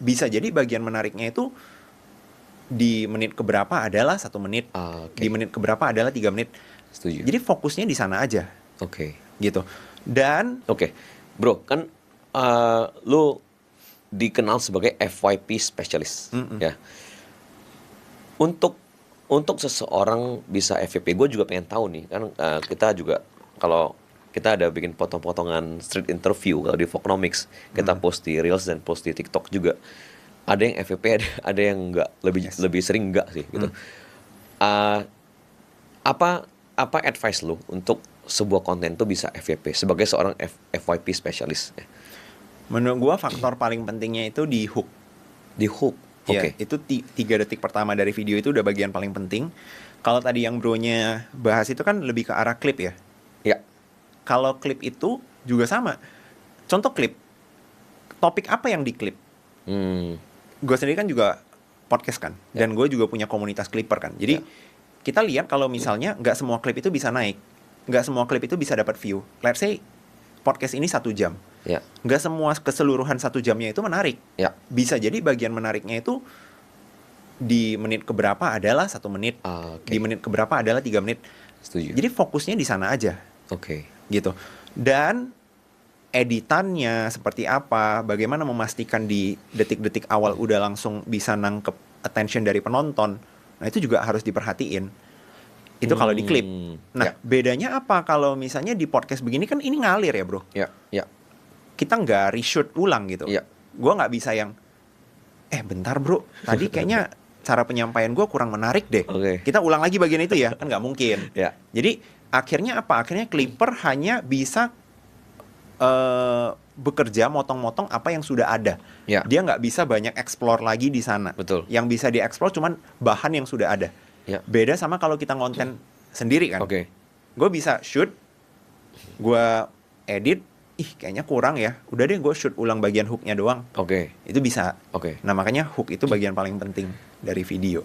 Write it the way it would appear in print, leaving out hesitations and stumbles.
bisa jadi bagian menariknya itu di menit keberapa adalah 1 menit, di menit keberapa adalah 3 menit. Setuju. Jadi fokusnya di sana aja. Oke. Gitu. Dan Bro, kan lu dikenal sebagai FYP specialist, ya. Untuk seseorang bisa FYP, gue juga pengen tahu nih, kan kita juga kalau kita ada bikin potong-potongan street interview kalau di Vlognomics, kita post di Reels dan post di TikTok juga. Ada yang FYP, ada yang enggak, lebih sering enggak sih gitu. Apa advice lu untuk sebuah konten tuh bisa FYP sebagai seorang FYP specialist? Menurut gua faktor paling pentingnya itu di hook. Di hook. Ya, itu 3 detik pertama dari video itu udah bagian paling penting. Kalau tadi yang bronya bahas itu kan lebih ke arah klip ya. Ya. Kalau klip itu juga sama. Contoh klip. Topik apa yang di klip? Gue sendiri kan juga podcast kan. Dan gue juga punya komunitas klipper kan. Jadi kita lihat kalau misalnya nggak semua klip itu bisa naik. Nggak semua klip itu bisa dapat view. Let's say podcast ini 1 jam. Nggak semua keseluruhan 1 jamnya itu menarik. Bisa jadi bagian menariknya itu di menit keberapa adalah 1 menit, di menit keberapa adalah 3 menit. Setuju. Jadi fokusnya di sana aja. Gitu. Dan editannya seperti apa, bagaimana memastikan di detik-detik awal udah langsung bisa nangkep attention dari penonton. Nah, itu juga harus diperhatiin. Itu kalau di klip. Nah, bedanya apa kalau misalnya di podcast begini kan ini ngalir ya, Bro. Kita nggak reshoot ulang gitu. Gue nggak bisa yang bentar bro, tadi kayaknya cara penyampaian gue kurang menarik deh. Kita ulang lagi bagian itu ya, kan nggak mungkin. Jadi akhirnya apa? Akhirnya Clipper hanya bisa bekerja motong-motong apa yang sudah ada. Dia nggak bisa banyak explore lagi di sana. Yang bisa dieksplor cuman bahan yang sudah ada. Beda sama kalau kita ngonten sendiri kan. Gue bisa shoot, gue edit, kayaknya kurang ya. Udah deh gue shoot ulang bagian hooknya doang. Itu bisa. Nah makanya hook itu bagian paling penting dari video.